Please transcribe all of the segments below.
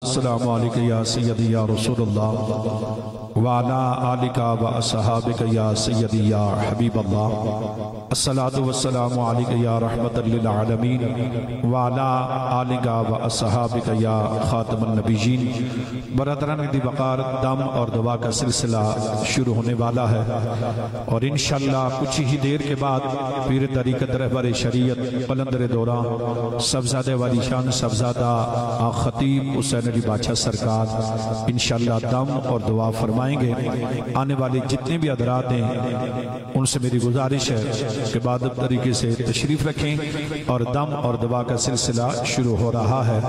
السلام علیکم یا سیدی یا رسول اللہ وعلا آلکا و اصحابک یا سیدی یا حبیب اللہ الصلاة والسلام علیکم یا رحمت للعالمین وعلا آلکا و اصحابک یا خاتم النبیین۔ برادران دی وقار دم اور دعا کا سلسلہ شروع ہونے والا ہے اور انشاءاللہ کچھ ہی دیر کے بعد پیر طریقت رہبر شریعت قلندر دوران صاحبزادہ والی شان صاحبزادہ خطیب حسین علی بادشاہ سرکار انشاءاللہ دم اور دعا فرمائیں گے۔ آنے والے جتنے بھی حضرات ہیں ان سے میری گزارش ہے کہ بعد طریقے سے تشریف رکھیں اور دم اور دعا کا سلسلہ شروع ہو رہا ہے۔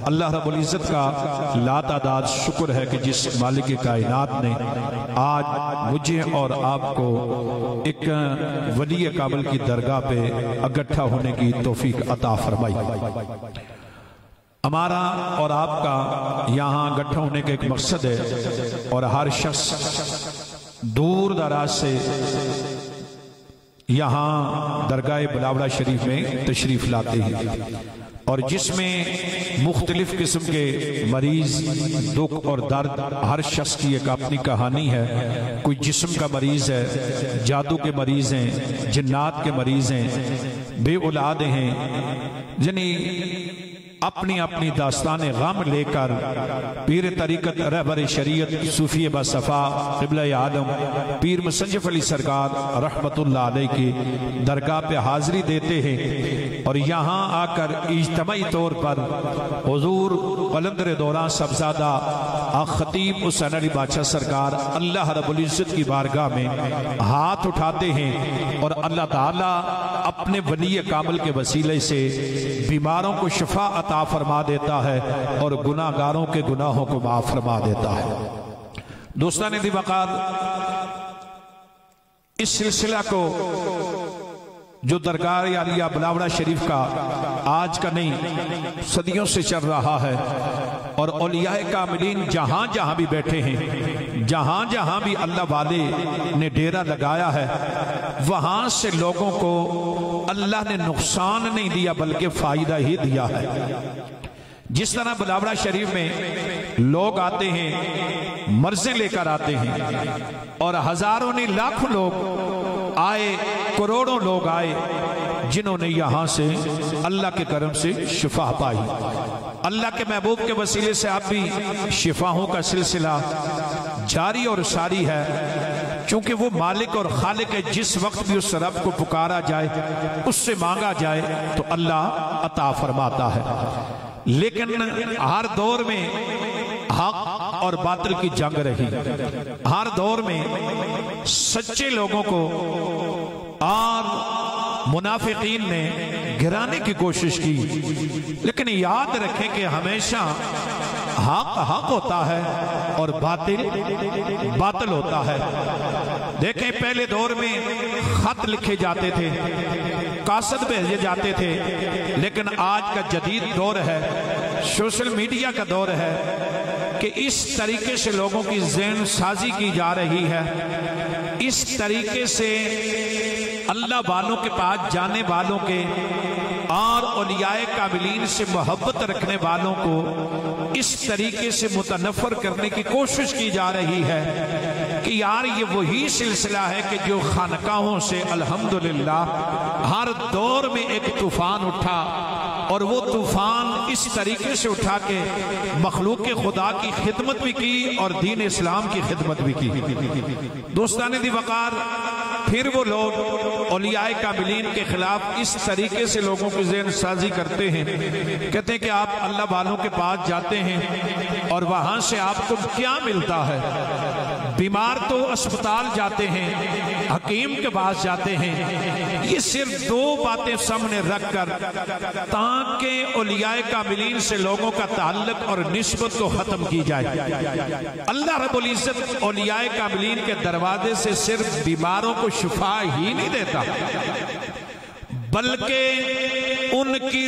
اللہ رب العزت کا لاتعداد شکر ہے کہ جس مالک کائنات نے آج مجھے اور آپ کو ایک ولی کامل کی درگاہ پہ اکٹھا ہونے کی توفیق عطا فرمائی۔ ہمارا اور آپ کا یہاں اکٹھا ہونے کا ایک مقصد ہے اور ہر شخص دور دراز سے یہاں درگاہ بلاوڑہ شریف میں تشریف لاتے ہیں اور جس میں مختلف قسم کے مریض دکھ اور درد ہر شخص کی ایک اپنی کہانی ہے۔ کوئی جسم کا مریض ہے، جادو کے مریض ہیں، جنات کے مریض ہیں، بے اولاد ہیں، یعنی اپنی اپنی داستان غم لے کر پیر طریقت رہبر شریعت صوفی باصفا قبلہ عالم پیر مسنجف علی سرکار رحمت اللہ علیہ کی درگاہ پہ حاضری دیتے ہیں اور یہاں آ کر اجتماعی طور پر حضور قلندر دوران صاحبزادہ خطیب حسین علی بادشاہ سرکار اللہ رب العزت کی بارگاہ میں ہاتھ اٹھاتے ہیں اور اللہ تعالیٰ اپنے ولی کامل کے وسیلے سے بیماروں کو شفا عطا فرما دیتا ہے اور گناہگاروں کے گناہوں کو معاف فرما دیتا ہے۔ دوستان دی وقار، اس سلسلہ کو جو درگاہ عالیہ بلاوڑہ شریف کا آج کا نہیں صدیوں سے چل رہا ہے اور اولیاء کاملین جہاں جہاں بھی بیٹھے ہیں، جہاں جہاں بھی اللہ والے نے ڈیرہ لگایا ہے، وہاں سے لوگوں کو اللہ نے نقصان نہیں دیا بلکہ فائدہ ہی دیا ہے۔ جس طرح بلاوڑہ شریف میں لوگ آتے ہیں، مرضیں لے کر آتے ہیں اور ہزاروں نے لاکھوں لوگ آئے، کروڑوں لوگ آئے جنہوں نے یہاں سے اللہ کے کرم سے شفا پائی۔ اللہ کے محبوب کے وسیلے سے آپ بھی شفاؤں کا سلسلہ جاری اور ساری ہے، چونکہ وہ مالک اور خالق ہے۔ جس وقت بھی اس رب کو پکارا جائے، اس سے مانگا جائے تو اللہ عطا فرماتا ہے۔ لیکن ہر دور میں حق اور باطل کی جنگ رہی، ہر دور میں سچے لوگوں کو اور منافقین نے گرانے کی کوشش کی، لیکن یاد رکھیں کہ ہمیشہ حق حق ہوتا ہے اور باطل باطل ہوتا ہے۔ دیکھیں پہلے دور میں خط لکھے جاتے تھے، کاسد بھیجے جاتے تھے، لیکن آج کا جدید دور ہے، سوشل میڈیا کا دور ہے کہ اس طریقے سے لوگوں کی ذہن سازی کی جا رہی ہے، اس طریقے سے اللہ والوں کے پاس جانے والوں کے اور اولیاء کاملین سے محبت رکھنے والوں کو اس طریقے سے متنفر کرنے کی کوشش کی جا رہی ہے کہ یار یہ وہی سلسلہ ہے کہ جو خانقاہوں سے الحمدللہ ہر دور میں ایک طوفان اٹھا اور وہ طوفان اس طریقے سے اٹھا کہ مخلوق خدا کی خدمت بھی کی اور دین اسلام کی خدمت بھی کی۔ دوستان دی وقار، پھر وہ لوگ اولیاء کاملین کے خلاف اس طریقے سے لوگوں کی ذہن سازی کرتے ہیں، کہتے ہیں کہ آپ اللہ والوں کے پاس جاتے ہیں اور وہاں سے آپ کو کیا ملتا ہے؟ بیمار تو اسپتال جاتے ہیں، حکیم کے پاس جاتے ہیں۔ یہ صرف دو باتیں سامنے رکھ کر تاکہ اولیاء کاملین سے لوگوں کا تعلق اور نسبت کو ختم کی جائے۔ اللہ رب العزت اولیاء کاملین کے دروازے سے صرف بیماروں کو شفا ہی نہیں دیتا بلکہ ان کی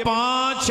5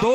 2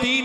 3,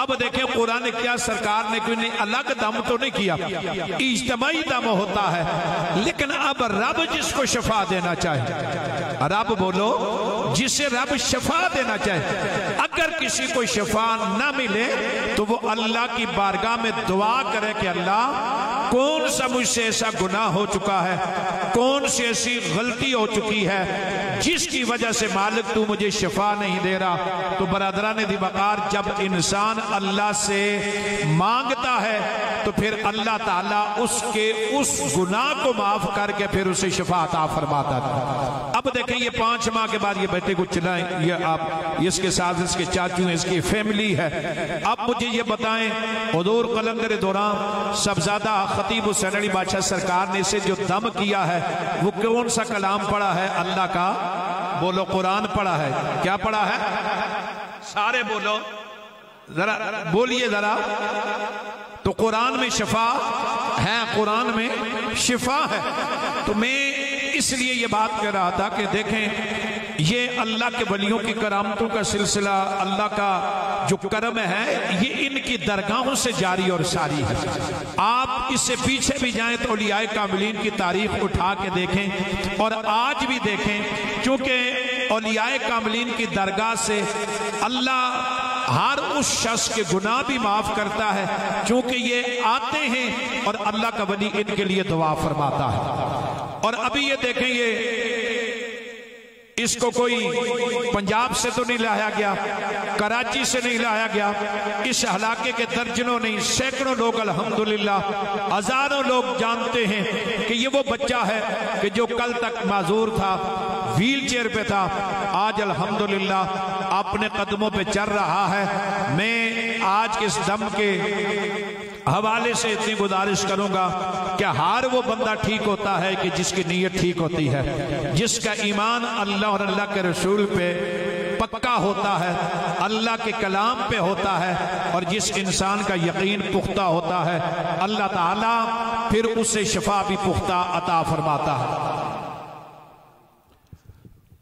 اب دیکھیں قرآن کیا سرکار نے کوئی الگ دم تو نہیں کیا, اجتماعی دم ہوتا ہے, لیکن اب رب جس کو شفا دینا چاہے, رب بولو, جسے رب شفا دینا چاہے, اگر کسی کو شفا نہ ملے تو وہ اللہ کی بارگاہ میں دعا کرے کہ اللہ کون سا مجھ سے ایسا گناہ ہو چکا ہے, کون سی ایسی غلطی ہو چکی ہے جس کی وجہ سے مالک تو مجھے شفا نہیں دے رہا. تو برادران دی وقار, جب انسان اللہ سے مانگتا ہے تو پھر اللہ تعالیٰ اس کے اس گناہ کو معاف کر کے پھر اسے شفا عطا فرماتا تھا. اب دیکھیں یہ 5 ماہ کے بعد یہ بیٹے کو چلائیں, یہ آپ اس کے ساتھ اس کے چاچو ہیں, اس کی فیملی ہے. اب مجھے یہ بتائیں, حضور قلندر دوران صاحبزادہ خطیب حسین علی بادشاہ سرکار نے اسے جو دم کیا ہے وہ کون سا کلام پڑھا ہے؟ اللہ کا, بولو, قرآن پڑھا ہے. کیا پڑھا ہے؟ سارے بولو, ذرا بولیے ذرا. تو قرآن میں شفا ہے, قرآن میں شفا ہے. تو میں اس لیے یہ بات کہہ رہا تھا کہ دیکھیں یہ اللہ کے ولیوں کی کرامتوں کا سلسلہ, اللہ کا جو کرم ہے یہ ان کی درگاہوں سے جاری اور ساری ہے. آپ اس سے پیچھے بھی جائیں تو اولیاء کاملین کی تاریخ اٹھا کے دیکھیں اور آج بھی دیکھیں, کیونکہ اولیاء کاملین کی درگاہ سے اللہ ہر اس شخص کے گناہ بھی معاف کرتا ہے, چونکہ یہ آتے ہیں اور اللہ کا ولی ان کے لیے دعا فرماتا ہے. اور ابھی یہ دیکھیں, یہ اس کو کوئی پنجاب سے تو نہیں لایا گیا, کراچی سے نہیں لایا گیا, اس علاقے کے درجنوں نہیں سینکڑوں لوگ الحمدللہ ہزاروں لوگ جانتے ہیں کہ یہ وہ بچہ ہے کہ جو کل تک معذور تھا, ویل چیئر پہ تھا, آج الحمدللہ اپنے قدموں پہ چل رہا ہے. میں آج کے اس دم کے حوالے سے اتنی گزارش کروں گا کہ ہر وہ بندہ ٹھیک ہوتا ہے کہ جس کی نیت ٹھیک ہوتی ہے, جس کا ایمان اللہ اور اللہ کے رسول پہ پکا ہوتا ہے, اللہ کے کلام پہ ہوتا ہے, اور جس انسان کا یقین پختہ ہوتا ہے اللہ تعالیٰ پھر اسے شفا بھی پختہ عطا فرماتا ہے.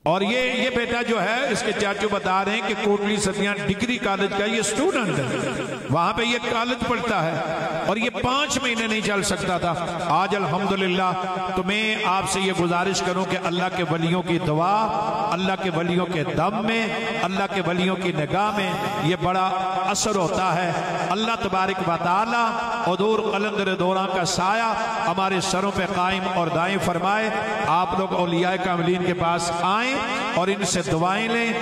اور یہ بیٹا جو ہے, اس کے چاچو بتا رہے ہیں کہ کوٹلی سدیاں ڈگری کالج کا یہ سٹوڈنٹ ہے, وہاں پہ یہ کالج پڑھتا ہے اور یہ 5 مہینے نہیں چل سکتا تھا. آج الحمدللہ تو میں آپ سے یہ گزارش کروں کہ اللہ کے ولیوں کی دعا, اللہ کے ولیوں کے دم میں, اللہ کے ولیوں کی نگاہ میں یہ بڑا اثر ہوتا ہے. اللہ تبارک و تعالی حضور قلندر دوران کا سایہ ہمارے سروں پہ قائم اور دائیں فرمائے. آپ لوگ اولیاء کاملین کے پاس آئیں اور ان سے دعائیں لیں,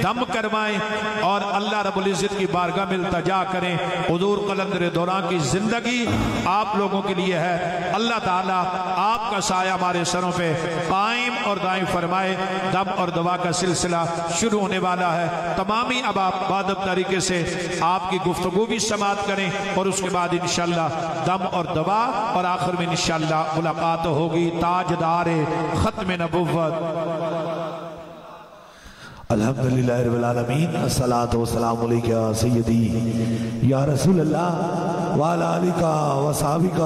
دم کروائیں اور اللہ رب العزت کی بارگاہ میں التجا کریں. حضور قلندر دوران کی زندگی آپ لوگوں کے لیے ہے. اللہ تعالیٰ آپ کا سایہ ہمارے سروں پہ قائم اور دائیں فرمائے. دم اور دعا کا سلسلہ شروع ہونے والا ہے. تمامی اب آپ بادب طریقے سے آپ کی گفتگو بھی سماعت کریں اور اس کے بعد انشاءاللہ دم اور دعا اور آخر میں انشاءاللہ ملاقات ہوگی. تاجدار ختم نبوت. الحمدللہ رب العالمین, الصلاۃ والسلام علیکہ یا سیدی یا رسول اللہ وعلی آلک و صحابک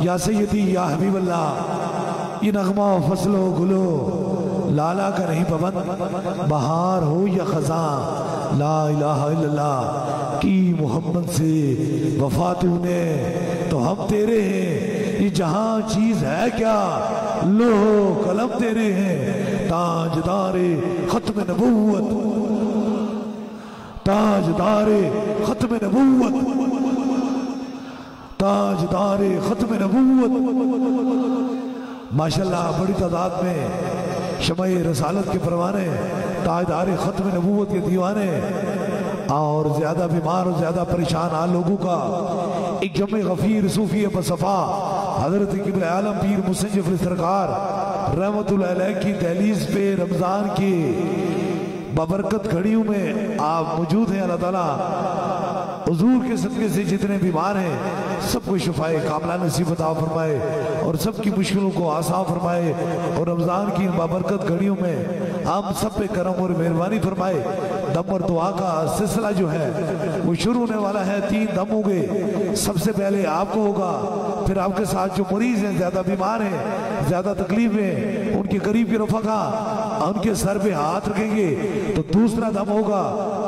یا سیدی یا حبیب اللہ. یہ نغمہ فصل و گلو لالا کا نہیں پابند, بہار ہو یا خزاں لا الہ الا اللہ کی محمد سے وفات نے تو ہم تیرے ہیں. یہ جہاں چیز ہے کیا لوح قلم تیرے ہیں. تاجدار ختم نبوت, تاجدار ختم نبوت, تاجدار ختم نبوت. ماشاءاللہ بڑی تعداد میں شمع رسالت کے پروانے, تاجدار ختم نبوت کے دیوانے اور زیادہ بیمار اور زیادہ پریشان آن لوگوں کا ایک جمع غفیر صوفی بصفا حضرت قبلہ عالم پیر محسن جعفری سرکار رحمت اللہ علیہ کی دہلیز پہ رمضان کی بابرکت گھڑیوں میں آپ موجود ہیں. اللہ تعالیٰ حضور کے صدقے سے جتنے بیمار ہیں سب کو شفائے کاملہ نصیب عطا فرمائے اور سب کی مشکلوں کو آسان فرمائے, اور رمضان کی بابرکت گھڑیوں میں ہم سب پہ کرم اور مہربانی فرمائے. دم اور دعا کا سلسلہ جو ہے وہ شروع ہونے والا ہے. 3 دم ہوں گے, سب سے پہلے آپ کو ہوگا, پھر آپ کے ساتھ جو مریض ہیں، زیادہ بیمار ہیں، زیادہ تکلیف ہیں، ان کے قریب کے رفقا ان کے سر پہ ہاتھ رکھیں گے تو دوسرا دم ہوگا،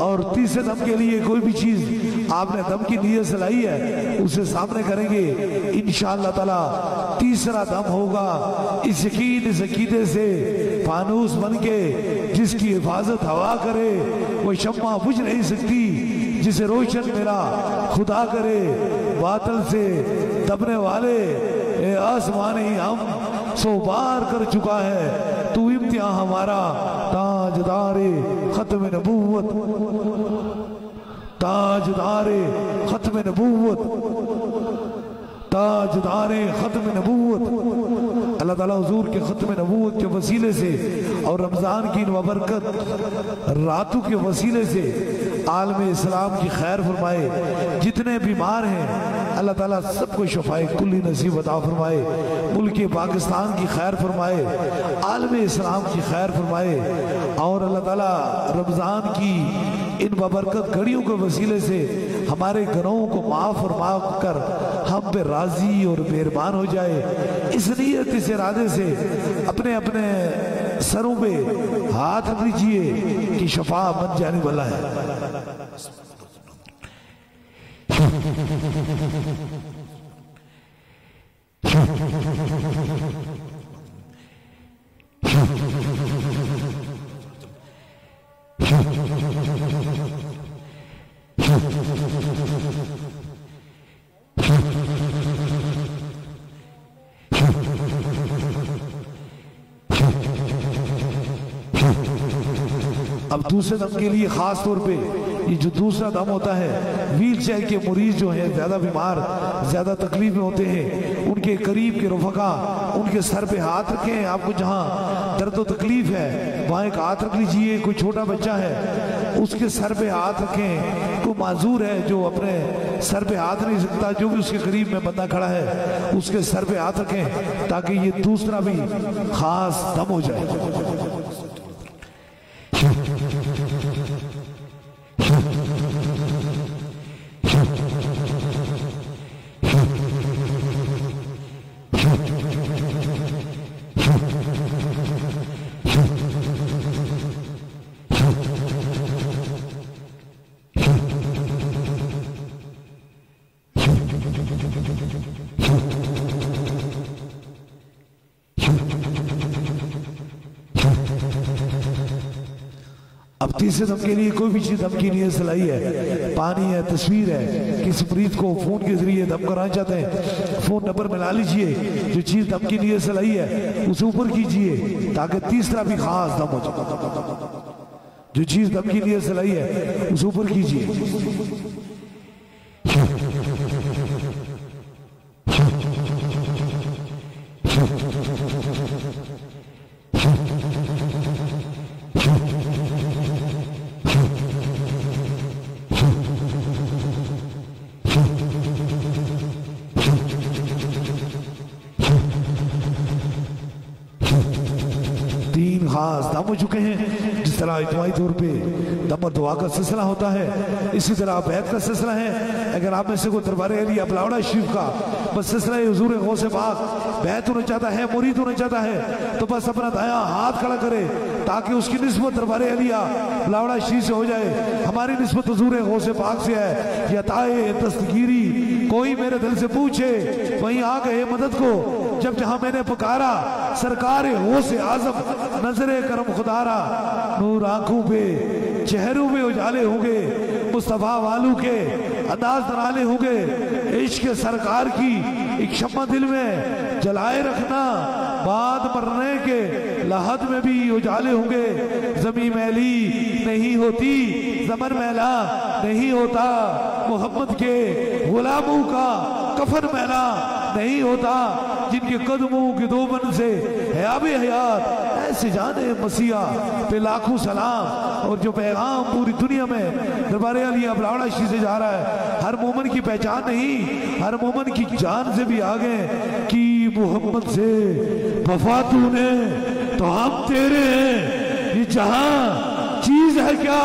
اور تیسرے دم کے لیے کوئی بھی چیز آپ نے دم کی نیت سے لائی ہے اسے سامنے کریں گے، انشاءاللہ تعالی تیسرا دم ہوگا اس یقین اس عقیدے سے فانوس بن کے جس کی حفاظت ہوا کرے وہ شمع بجھ نہیں سکتی، جسے روشن میرا خدا کرے، باطل سے دبنے والے اے آسمانی ہم سو بار کر چکا ہے، تو امتحان ہمارا تاجدار ختم نبوت، تاجدار ختم نبوت، تاجدار ختم نبوت۔ اللہ تعالیٰ حضور کے ختم نبوت کے وسیلے سے اور رمضان کی وبرکت راتوں کے وسیلے سے عالم اسلام کی خیر فرمائے، جتنے بیمار ہیں اللہ تعالیٰ سب کو شفائے کلی نصیب عطا فرمائے، ملک پاکستان کی خیر فرمائے، عالم اسلام کی خیر فرمائے، اور اللہ تعالیٰ رمضان کی ان بابرکت گھڑیوں کے وسیلے سے ہمارے گناہوں کو معاف فرما کر ہم پہ راضی اور مہربان ہو جائے۔ اس نیت اس ارادے سے اپنے اپنے سروں پہ ہاتھ رکھ لیجئے کہ شفا بن جانے والا ہے۔ اب دوسرے دم کے لیے خاص طور پہ یہ جو دوسرا دم ہوتا ہے، ویل چیئر کے مریض جو ہیں زیادہ بیمار زیادہ تکلیف میں ہوتے ہیں، ان کے قریب کے رفقا ان کے سر پہ ہاتھ رکھیں، آپ کو جہاں درد و تکلیف ہے وہاں ایک ہاتھ رکھ لیجئے، کوئی چھوٹا بچہ ہے اس کے سر پہ ہاتھ رکھیں، کوئی معذور ہے جو اپنے سر پہ ہاتھ نہیں سکتا، جو بھی اس کے قریب میں بندہ کھڑا ہے اس کے سر پہ ہاتھ رکھیں تاکہ یہ دوسرا بھی خاص دم ہو جائے۔ اب تیسرے دم کے لیے کوئی بھی چیز دم کی نیت سے لائی ہے، پانی ہے، تصویر ہے، کسی مریض کو فون کے ذریعے دم کرانا چاہتے ہیں فون نمبر ملا لیجئے، جو چیز دم کی نیت سے لائی ہے اسے اوپر کیجئے تاکہ تیسرا بھی خاص دم ہو جائے، جو چیز دم کی نیت سے لائی ہے اسے اوپر کیجئے۔ تین خاص دم ہو چکے ہیں، جس طرح اجتماعی طور پہ دم اور دعا کا سلسلہ ہوتا ہے اسی طرح بیعت کا سلسلہ ہے۔ اگر آپ میں سے کوئی دربار علیہ بلاوڑہ شریف کا بس سلسلہ حضور غوث پاک بیعت ہونا چاہتا ہے، مرید ہونا چاہتا ہے تو بس اپنا دایاں ہاتھ کھڑا کرے تاکہ اس کی نسبت دربار علیہ بلاوڑہ شریف سے ہو جائے، ہماری نسبت حضور غوث پاک سے ہے۔ یہ عطائے دستگیری کوئی میرے دل سے پوچھے وہیں آ گئے مدد کو، جب جہاں میں نے پکارا سرکار غوث اعظم نظر کرم خدارا، نور آنکھوں پہ چہروں پہ اجالے ہوں گے، مصطفیٰ والوں کے انداز نرالے ہوں گے، عشق سرکار کی ایک شمع دل میں جلائے رکھنا، بعد مرنے کے لحد میں بھی اجالے ہوں گے، زمین میلی نہیں ہوتی زمن میلا نہیں ہوتا، محمد کے غلاموں کا کفن میلا نہیں ہوتا، جن کے قدموں کے دوبن سے حیاب حیات ایسے جانے مسیح پہ لاکھوں سلام، اور جو پیغام پوری دنیا میں دربار علیہ بلاوڑہ شریف سے جا رہا ہے، ہر مومن کی پہچان نہیں، ہر مومن کی جان سے بھی آگے کہ محمد سے وفا تو نے تو ہم تیرے ہیں، یہ جہاں چیز ہے کیا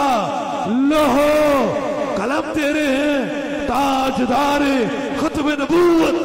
لوہو قلم تیرے ہیں، تاجدار ختم نبوت